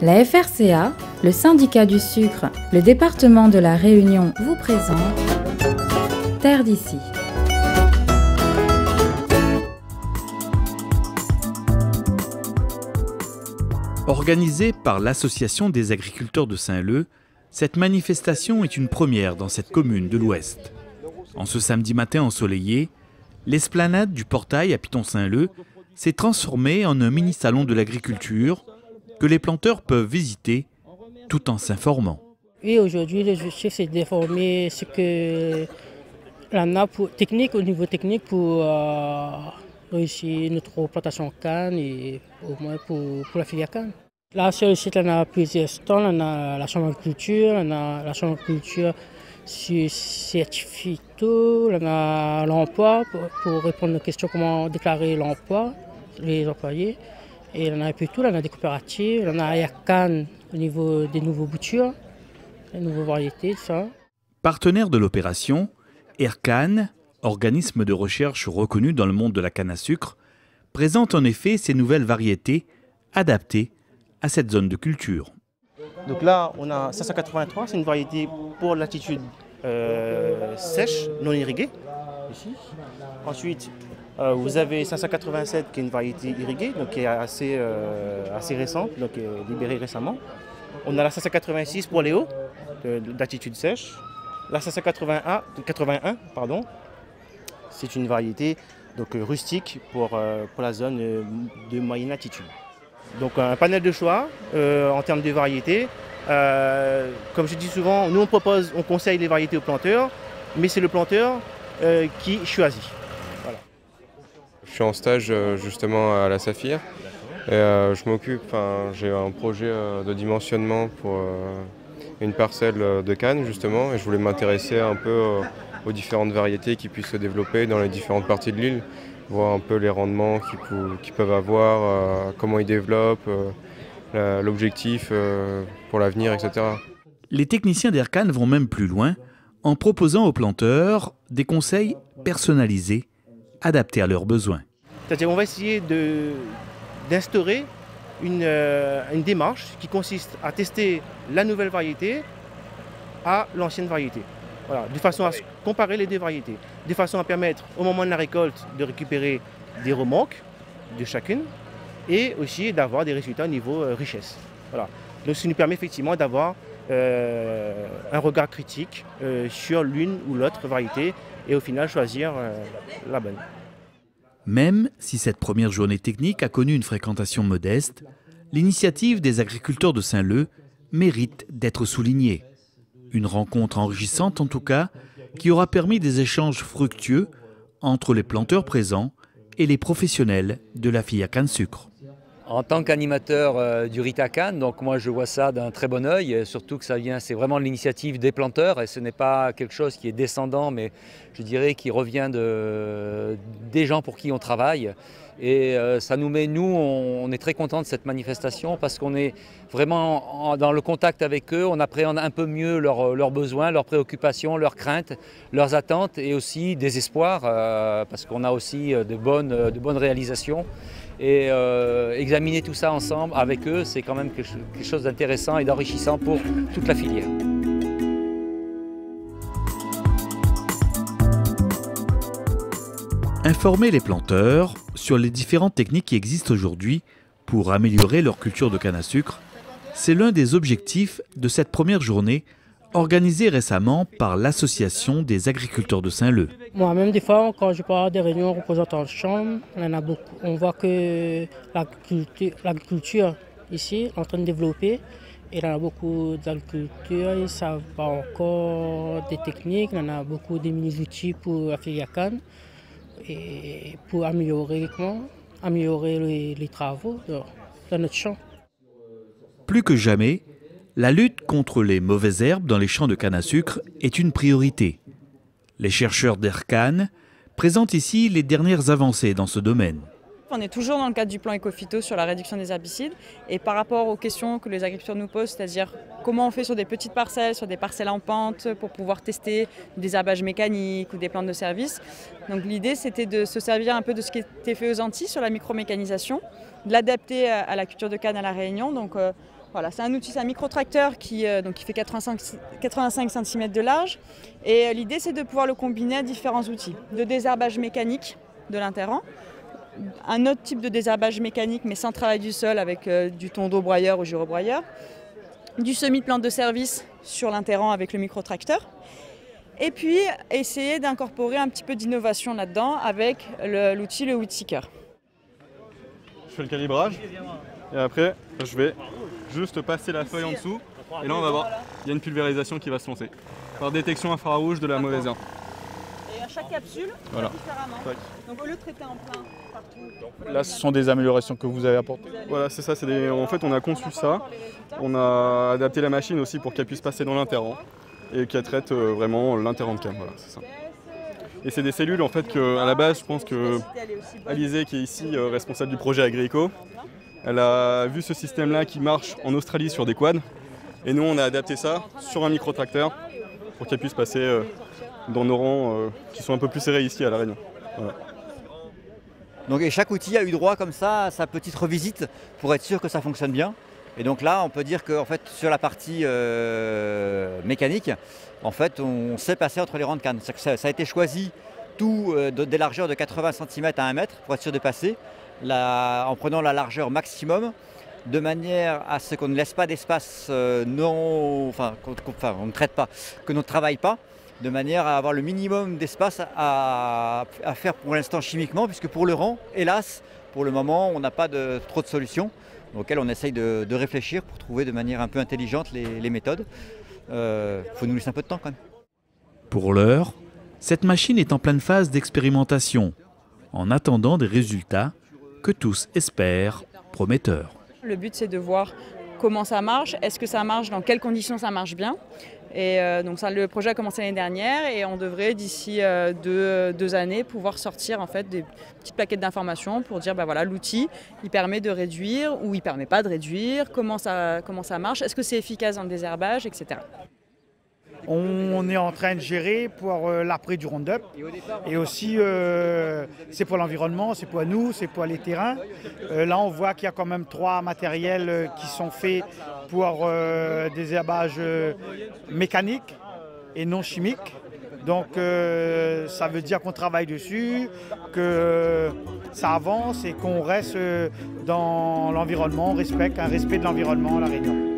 La FRCA, le syndicat du sucre, le département de la Réunion vous présente Terre d'ici. Organisée par l'Association des agriculteurs de Saint-Leu, cette manifestation est une première dans cette commune de l'Ouest. En ce samedi matin ensoleillé, l'esplanade du portail à Piton-Saint-Leu s'est transformée en un mini-salon de l'agriculture que les planteurs peuvent visiter tout en s'informant. Oui, aujourd'hui, l'objectif, c'est d'informer ce que l'on a au niveau technique pour réussir notre plantation canne et au moins pour la filière canne. Là, sur le site, on a plusieurs stands. On a la chambre d'agriculture, on a la chambre d'agriculture sur Certifito, on a l'emploi pour répondre aux questions comment déclarer l'emploi, les employés. Et on a un peu tout, on a des coopératives, on a Aircan au niveau des nouveaux boutures, des nouvelles variétés, tout ça. Partenaire de l'opération, Aircan, organisme de recherche reconnu dans le monde de la canne à sucre, présente en effet ces nouvelles variétés adaptées à cette zone de culture. Donc là, on a 583, c'est une variété pour l'altitude sèche, non irriguée. Ici. Ensuite, vous avez 587 qui est une variété irriguée, donc qui est assez récente, donc libérée récemment. On a la 586 pour les hauts, d'altitude sèche. La 581, pardon, c'est une variété donc, rustique pour la zone de moyenne altitude. Donc un panel de choix en termes de variétés. Comme je dis souvent, nous on conseille les variétés aux planteurs, mais c'est le planteur qui choisit. Voilà. Je suis en stage justement à la Saphir et j'ai un projet de dimensionnement pour une parcelle de canne justement et je voulais m'intéresser un peu aux différentes variétés qui puissent se développer dans les différentes parties de l'île, voir un peu les rendements qu'ils peuvent avoir, comment ils développent, l'objectif pour l'avenir, etc. Les techniciens d'Aircan vont même plus loin en proposant aux planteurs des conseils personnalisés, adaptés à leurs besoins. C'est-à-dire qu'on va essayer d'instaurer une démarche qui consiste à tester la nouvelle variété à l'ancienne variété. Voilà, de façon à comparer les deux variétés, de façon à permettre au moment de la récolte de récupérer des remorques de chacune et aussi d'avoir des résultats au niveau richesse. Voilà. Donc ça nous permet effectivement d'avoir un regard critique sur l'une ou l'autre variété et au final choisir la bonne. Même si cette première journée technique a connu une fréquentation modeste, l'initiative des agriculteurs de Saint-Leu mérite d'être soulignée. Une rencontre enrichissante en tout cas, qui aura permis des échanges fructueux entre les planteurs présents et les professionnels de la filière canne sucre. En tant qu'animateur du Rita Canne, donc moi je vois ça d'un très bon œil, surtout que c'est vraiment l'initiative des planteurs et ce n'est pas quelque chose qui est descendant, mais je dirais qui revient des gens pour qui on travaille. Et ça nous met, nous, on est très contents de cette manifestation parce qu'on est vraiment dans le contact avec eux, on appréhende un peu mieux leurs besoins, leurs préoccupations, leurs craintes, leurs attentes et aussi des espoirs parce qu'on a aussi de bonnes réalisations. Et examiner tout ça ensemble avec eux, c'est quand même quelque chose d'intéressant et d'enrichissant pour toute la filière. Informer les planteurs sur les différentes techniques qui existent aujourd'hui pour améliorer leur culture de canne à sucre, c'est l'un des objectifs de cette première journée organisée récemment par l'Association des agriculteurs de Saint-Leu. Moi-même, des fois, quand je parle des réunions représentants de chambre, on voit que l'agriculture ici est en train de développer. Et il y en a beaucoup d'agriculteurs, ils ne savent pas encore des techniques, il y en a beaucoup de mini-outils pour la filière canne et pour améliorer les travaux dans notre champ. Plus que jamais, la lutte contre les mauvaises herbes dans les champs de canne à sucre est une priorité. Les chercheurs d'Aircan présentent ici les dernières avancées dans ce domaine. On est toujours dans le cadre du plan Ecophyto sur la réduction des herbicides et par rapport aux questions que les agriculteurs nous posent, c'est-à-dire comment on fait sur des petites parcelles, sur des parcelles en pente pour pouvoir tester des herbages mécaniques ou des plantes de service. Donc l'idée c'était de se servir un peu de ce qui était fait aux Antilles sur la micromécanisation, de l'adapter à la culture de canne à la Réunion. Donc Voilà, c'est un outil, c'est un micro-tracteur qui fait 85 cm de large. Et l'idée, c'est de pouvoir le combiner à différents outils. De désherbage mécanique de l'interrant, un autre type de désherbage mécanique mais sans travail du sol avec du tondeau-broyeur ou gyrobroyeur, du semis de plantes de service sur l'interrant avec le micro-tracteur. Et puis, essayer d'incorporer un petit peu d'innovation là-dedans avec l'outil, le Weedseeker. Je fais le calibrage et après, je vais juste passer la feuille en dessous. Et là, on va voir, il y a une pulvérisation qui va se lancer par détection infrarouge de la mauvaise herbe. Et à chaque capsule, voilà. Différemment. Donc au lieu de traiter en plein partout. Là, ce sont des améliorations que vous avez apportées. Voilà, c'est ça. En fait, on a conçu ça. On a adapté la machine aussi pour qu'elle puisse passer dans l'interrant et qu'elle traite vraiment l'interrant de canne. Voilà, c'est ça. Et c'est des cellules en fait qu'à la base, je pense que Alizé, qui est ici responsable du projet Agrico, elle a vu ce système-là qui marche en Australie sur des quads. Et nous, on a adapté ça sur un micro-tracteur pour qu'elle puisse passer dans nos rangs qui sont un peu plus serrés ici à La Réunion. Voilà. Donc, et chaque outil a eu droit comme ça à sa petite revisite pour être sûr que ça fonctionne bien. Et donc là, on peut dire que en fait, sur la partie mécanique, en fait, on sait passer entre les rangs de canne. Ça a été choisi tout des largeurs de 80 cm à 1 mètre pour être sûr de passer, en prenant la largeur maximum, de manière à ce qu'on ne laisse pas d'espace on ne traite pas, que l'on ne travaille pas, de manière à avoir le minimum d'espace à faire pour l'instant chimiquement, puisque pour le rang, hélas, pour le moment, on n'a pas trop de solutions, auxquelles on essaye de réfléchir pour trouver de manière un peu intelligente les méthodes. Faut nous laisser un peu de temps quand même. Pour l'heure, cette machine est en pleine phase d'expérimentation, en attendant des résultats que tous espèrent prometteurs. Le but, c'est de voir comment ça marche, est-ce que ça marche, dans quelles conditions ça marche bien. Et donc le projet a commencé l'année dernière et on devrait d'ici 2 années pouvoir sortir en fait des petites plaquettes d'informations pour dire voilà, l'outil il permet de réduire ou il ne permet pas de réduire, comment ça marche, est-ce que c'est efficace dans le désherbage, etc. On est en train de gérer pour l'après du Roundup et aussi c'est pour l'environnement, c'est pour nous, c'est pour les terrains. Là on voit qu'il y a quand même 3 matériels qui sont faits pour des herbages mécaniques et non chimiques. Donc ça veut dire qu'on travaille dessus, que ça avance et qu'on reste dans l'environnement, un respect de l'environnement à La Réunion.